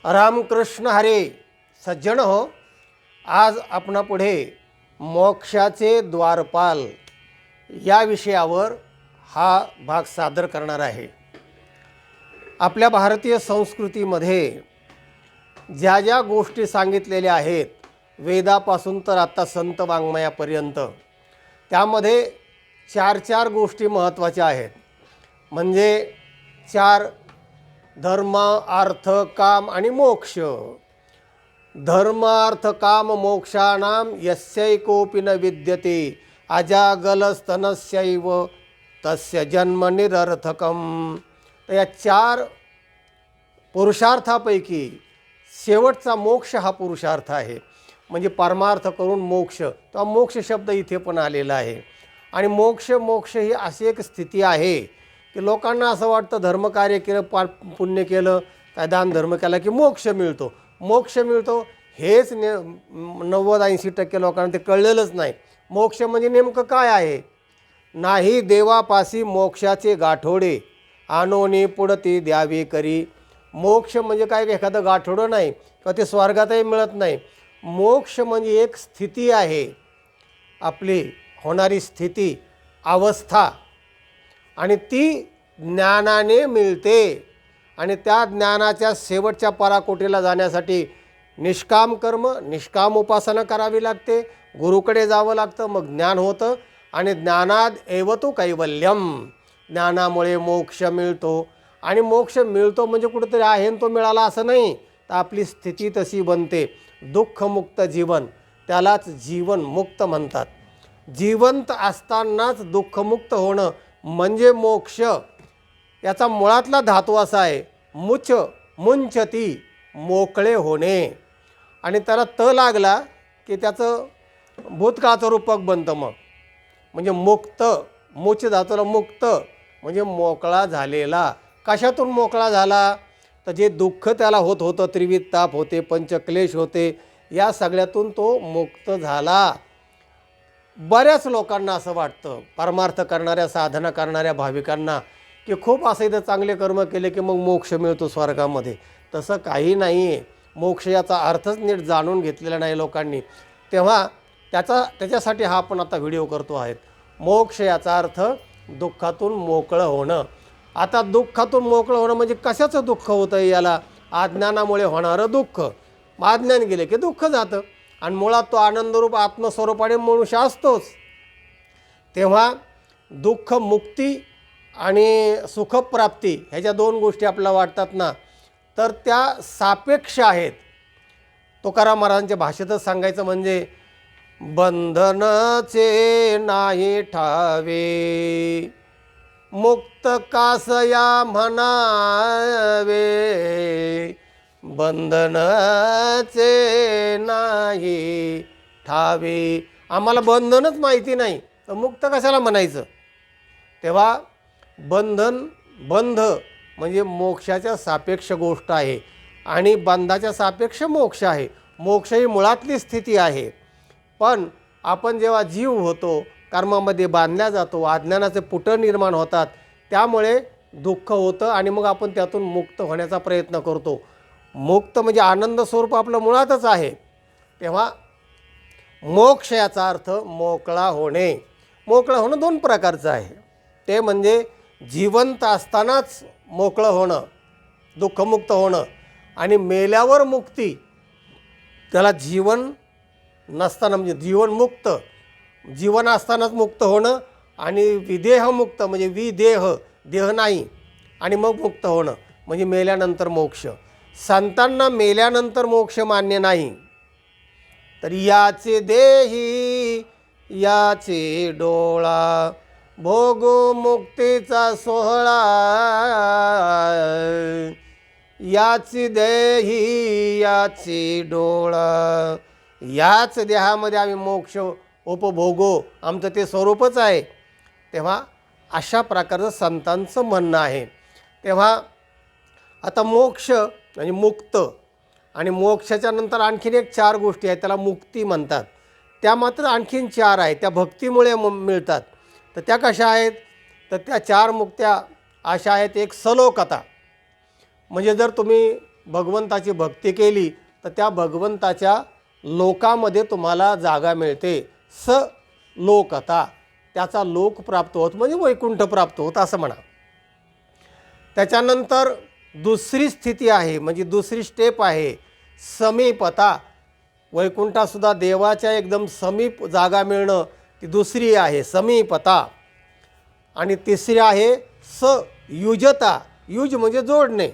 रामकृष्ण हरे. सज्जन हो, आज आपणापुढे मोक्षाचे द्वारपाल या विषयावर हा भाग सादर करणार आहे. आपल्या भारतीय संस्कृतीमध्ये ज्या ज्या गोष्टी सांगितलेल्या आहेत, वेदापासून तर आता संत वाङ्मयापर्यंत, त्यामध्ये चार गोष्टी महत्त्वाच्या आहेत. म्हणजे चार: धर्म, अर्थ, काम आणि मोक्ष. धर्म अर्थ काम मोक्षाणाम यस्यैकोपि न विद्यते अजागलस्तनस्यैव तस्य जन्म निरर्थकम. तर या चार पुरुषार्थापैकी शेवटचा मोक्ष हा पुरुषार्थ आहे. म्हणजे परमार्थ करून मोक्ष, तो मोक्ष शब्द इथे पण आलेला आहे. आणि मोक्ष ही अशी एक स्थिती आहे की लोकांना असं वाटतं धर्मकार्य केलं, पुण्य केलं, काय दान धर्म केला की मोक्ष मिळतो. मोक्ष मिळतो हेच 90-80% लोकांना ते कळलेलंच नाही. मोक्ष म्हणजे नेमकं काय आहे. नाही देवापासी मोक्षाचे गाठोडे आणोनी पुढती द्यावे करी. मोक्ष म्हणजे काय एखादं गाठोडं नाही किंवा ते स्वर्गातही मिळत नाही. मोक्ष म्हणजे एक स्थिती आहे, आपली होणारी स्थिती, अवस्था, आणि ती ज्ञानाने मिळते. आणि त्या ज्ञानाच्या शेवटच्या पराकोटीला जाण्यासाठी निष्काम कर्म, निष्काम उपासना करावी लागते, गुरुकडे जावं लागतं, मग ज्ञान होतं. आणि ज्ञानाद एव तु कैवल्यम. ज्ञानामुळे मोक्ष मिळतो. आणि मोक्ष मिळतो म्हणजे कुठंतरी आहे आणि तो मिळाला असं नाही, तर आपली स्थिती तशी बनते. दुःखमुक्त जीवन, त्यालाच जीवनमुक्त म्हणतात. जिवंत असतानाच दुःखमुक्त होणं म्हणजे मोक्ष. याचा मुळातला धातू असा आहे मुंचती, मोकळे होणे. आणि त्याला त लागला की त्याचं भूतकाळाचं रूपक बनतं. मग म्हणजे मुक्त, मुच धातूला मुक्त म्हणजे मोकळा झालेला. कशातून मोकळा झाला, तर जे दुःख त्याला होतं, त्रिविध ताप होते, पंचक्लेश होते, या सगळ्यातून तो मुक्त झाला. बऱ्याच लोकांना असं वाटतं, परमार्थ करणाऱ्या, साधना करणाऱ्या भाविकांना, की खूप असं इथं चांगले कर्म केले की मग मोक्ष मिळतो स्वर्गामध्ये. तसं काही नाही आहे. मोक्ष याचा अर्थच नीट जाणून घेतलेला नाही लोकांनी. तेव्हा त्याच्यासाठी हा आपण आता व्हिडिओ करतो आहेत. मोक्ष याचा अर्थ दुःखातून मोकळं होणं. आता दुःखातून मोकळं होणं म्हणजे कशाचं दुःख होतं आहे याला? अज्ञानामुळे होणारं दुःख. अज्ञान गेले की दुःख जातं. आणि मुळात तो आनंदरूप आत्मस्वरूपाने मनुष्य असतोच. तेव्हा दुःख मुक्ती आणि सुखप्राप्ती ह्याच्या दोन गोष्टी आपल्याला वाटतात ना, तर त्या सापेक्ष आहेत. तुकाराम महाराजांच्या भाषेतच सांगायचं म्हणजे बंधनचे नाही ठावे मुक्त कासया म्हणावे. बंधनाचे नाही ठावे. आम्हाला बंधनच माहिती नाही तर मुक्त कशाला म्हणायचं. तेव्हा बंध म्हणजे मोक्षाच्या सापेक्ष गोष्ट आहे आणि बंधाच्या सापेक्ष मोक्ष आहे. मोक्ष ही मुळातली स्थिती आहे. पण आपण जेव्हा जीव होतो, कर्मामध्ये बांधल्या जातो, अज्ञानाचे पुट निर्माण होतात, त्यामुळे दुःख होतं आणि मग आपण त्यातून मुक्त होण्याचा प्रयत्न करतो. मुक्त म्हणजे आनंद स्वरूप आपलं मुळातच आहे. तेव्हा मोक्ष याचा अर्थ मोकळा होणे. मोकळं होणं दोन प्रकारचं आहे. ते म्हणजे जिवंत असतानाच मोकळं होणं, दुःखमुक्त होणं, आणि मेल्यावर मुक्ती. त्याला जीवन नसताना म्हणजे जीवनमुक्त, जीवन असतानाच मुक्त होणं. आणि विदेहमुक्त म्हणजे विदेह, देह नाही, आणि मग मुक्त होणं म्हणजे मेल्यानंतर मोक्ष. संतांना मेल्यानंतर मोक्ष मान्य नाही. तर याचे देही याचे डोळा भोगो मुक्तीचा सोहळा. याची देही याची डोळा, याच देहामध्ये आम्ही मोक्ष उपभोगो, आमचं ते स्वरूपच आहे. तेव्हा अशा प्रकारचं संतांचं म्हणणं आहे. तेव्हा आता मोक्ष म्हणजे मुक्त, आणि मोक्षाच्या नंतर आणखीन एक चार गोष्टी आहेत, त्याला मुक्ती म्हणतात. त्या मात्र आणखीन चार आहेत, त्या भक्तीमुळे मिळतात. तर त्या कशा आहेत? तर त्या चार मुक्त्या अशा आहेत. एक सलोकता, म्हणजे जर तुम्ही भगवंताची भक्ती केली तर त्या भगवंताच्या लोकामध्ये तुम्हाला जागा मिळते. लोकता, त्याचा लोक प्राप्त होत म्हणजे वैकुंठ प्राप्त होत असं म्हणा. त्याच्यानंतर दुसरी स्थिती आहे म्हणजे दुसरी स्टेप आहे समीपता. वैकुंठासुद्धा देवाच्या एकदम समीप जागा मिळणं ती दुसरी आहे समीपता. आणि तिसरी आहे सयुजता. युज म्हणजे जोडणे,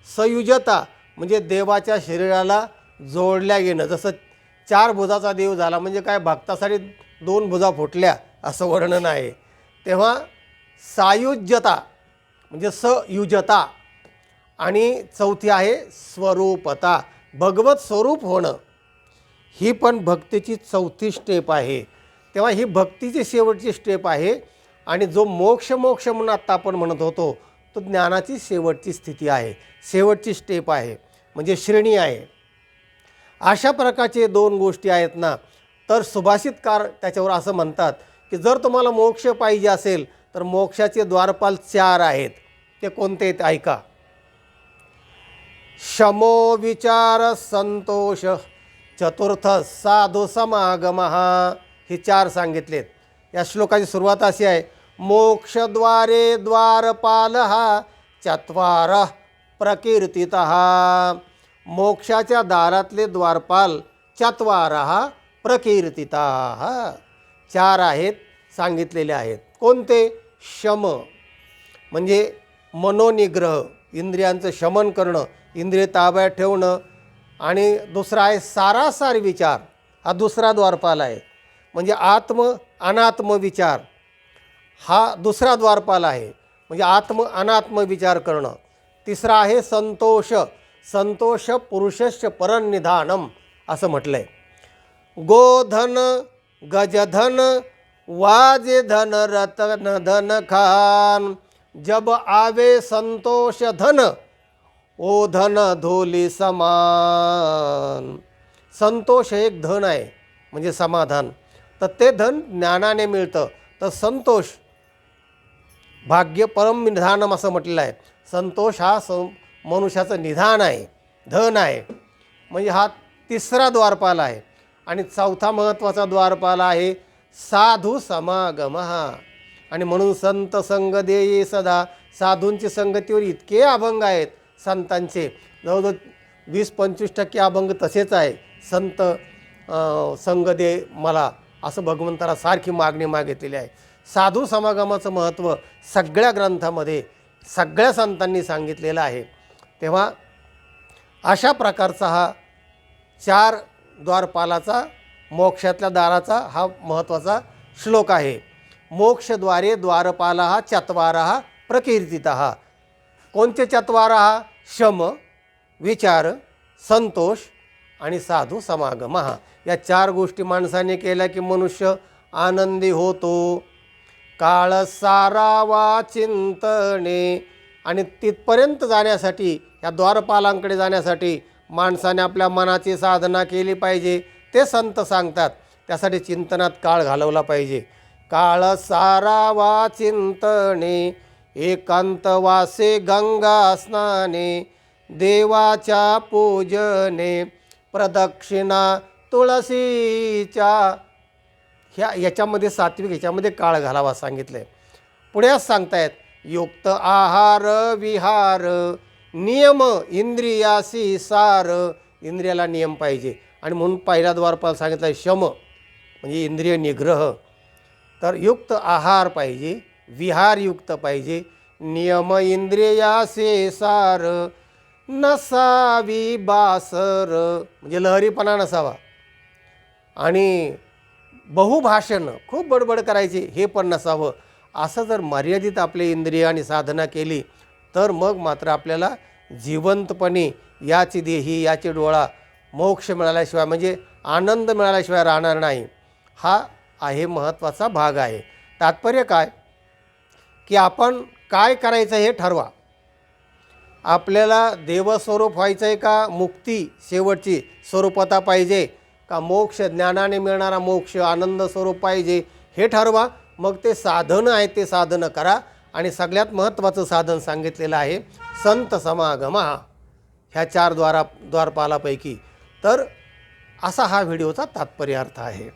सयुजता म्हणजे देवाच्या शरीराला जोडल्या गेलं. जसं 4 भुजाचा देव झाला म्हणजे काय भक्तासाठी 2 भुजा फुटल्या असं वर्णन आहे. तेव्हा सायुज्यता म्हणजे सयुजता. आणि चौथी आहे स्वरूपता, भगवत स्वरूप होणं. ही पण भक्तीची चौथी स्टेप आहे. तेव्हा ही भक्तीची शेवटची स्टेप आहे. आणि जो मोक्ष म्हणून आत्ता आपण म्हणत होतो तो ज्ञानाची शेवटची स्थिती आहे, शेवटची स्टेप आहे म्हणजे श्रेणी आहे. अशा प्रकारचे 2 गोष्टी आहेत ना. तर सुभाषितकार त्याच्यावर असं म्हणतात की जर तुम्हाला मोक्ष पाहिजे असेल तर मोक्षाचे द्वारपाल 4 आहेत. ते कोणते आहेत ऐका. शमो विचार संतोष, चतुर्थ साधू समागम. हे 4 सांगितलेत. या श्लोकाची सुरुवात अशी आहे. मोक्षद्वारे द्वारपाल चत्वार प्रकीर्तित. मोक्षाच्या दारातले द्वारपाल चत्वार प्रकीर्तिता 4 आहेत सांगितलेले आहेत. कोणते? शम म्हणजे मनोनिग्रह, इंद्रियांचं शमन करणं, इंद्रिय ताब्यात ठेवणं. आणि दुसरा आहे सारासार विचार, हा दुसरा द्वारपाल आहे म्हणजे आत्म अनात्म विचार. हा दुसरा द्वारपाल आहे म्हणजे आत्म अनात्म विचार करणं. तिसरा आहे संतोष, संतोष पुरुषस्य परनिधानम असं म्हटलं आहे. गोधन गजधन वाजे धन रतन धन खान, जब आवे संतोष धन ओ धन धोली समान. संतोष हे एक धन आहे म्हणजे समाधान. तर ते धन ज्ञानाने मिळतं. तर संतोष भाग्य परम निधानम असं म्हटलेलं आहे. संतोष हा मनुष्याचं निधान आहे, धन आहे. म्हणजे हा तिसरा द्वारपाल आहे. आणि चौथा महत्त्वाचा द्वारपाल आहे साधू समागम. आणि म्हणून संत संग देये सदा. साधूंची संगतीवर इतके अभंग आहेत संतांचे, जवळजवळ 20-25% अभंग तसेच आहे. संत संग दे मला असं भगवंताला सारखी मागणी मागितलेली आहे. साधू समागमाचं महत्त्व सगळ्या ग्रंथामध्ये सगळ्या संतांनी सांगितलेलं आहे. तेव्हा अशा प्रकारचा हा 4 द्वारपालाचा मोक्षातल्या दाराचा हा महत्त्वाचा श्लोक आहे. मोक्षद्वारे द्वारपाल चत्वार प्रकीर्तित. कोणते 4? शम, विचार, संतोष आणि साधू समागम. या 4 गोष्टी माणसाने केल्या की मनुष्य आनंदी होतो. काळ सारावा चिंतने. आणि तिथपर्यंत जाण्यासाठी, या द्वारपालांकडे जाण्यासाठी माणसाने आपल्या मनाची साधना केली पाहिजे. ते संत सांगतात त्यासाठी चिंतनात काळ घालवला पाहिजे. काळ सारावा चिंतने, एकांतवासे गंगा स्नाने, देवाच्या पूजने, प्रदक्षिणा तुळशीच्या. याच्यामध्ये सात्विक, ह्याच्यामध्ये काळ घालावा सांगितलं आहे. पुढे सांगतायत युक्त आहार विहार, नियम इंद्रियासी सार. इंद्रियाला नियम पाहिजे. आणि म्हणून पहिला द्वारपाल सांगितलं आहे शम म्हणजे इंद्रिय निग्रह. तर युक्त आहार पाहिजे, विहारयुक्त पाहिजे, नियम इंद्रियासे सार, नसावी बासर म्हणजे लहरीपणा नसावा. आणि बहुभाषण, खूप बडबड करायची हे पण नसावं. असं जर मर्यादित आपले इंद्रिय आणि साधना केली तर मग मात्र आपल्याला जिवंतपणे याची देही याची डोळा मोक्ष मिळाल्याशिवाय म्हणजे आनंद मिळाल्याशिवाय राहणार नाही. हा आहे महत्त्वाचा भाग आहे. तात्पर्य काय की आपण काय करायचं हे ठरवा. आपल्याला देवस्वरूप व्हायचं आहे का मुक्ती शेवटची स्वरूपता पाहिजे का मोक्ष ज्ञानाने मिळणारा मोक्ष आनंद स्वरूप पाहिजे हे ठरवा. मग ते साधनं आहेत ते साधनं करा. आणि सगळ्यात महत्त्वाचं साधन सांगितलेलं आहे संत समागम. ह्या द्वारपालापैकी. तर असा हा व्हिडिओचा तात्पर्य अर्थ आहे.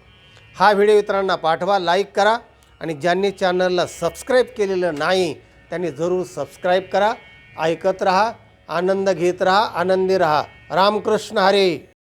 हा व्हिडिओ इतरांना पाठवा, लाईक करा आणि ज्यांनी चॅनलला सबस्क्राईब केलेलं नाही त्यांनी जरूर सबस्क्राईब करा. ऐकत रहा, आनंद घेत रहा, आनंदी रहा. रामकृष्ण हरी.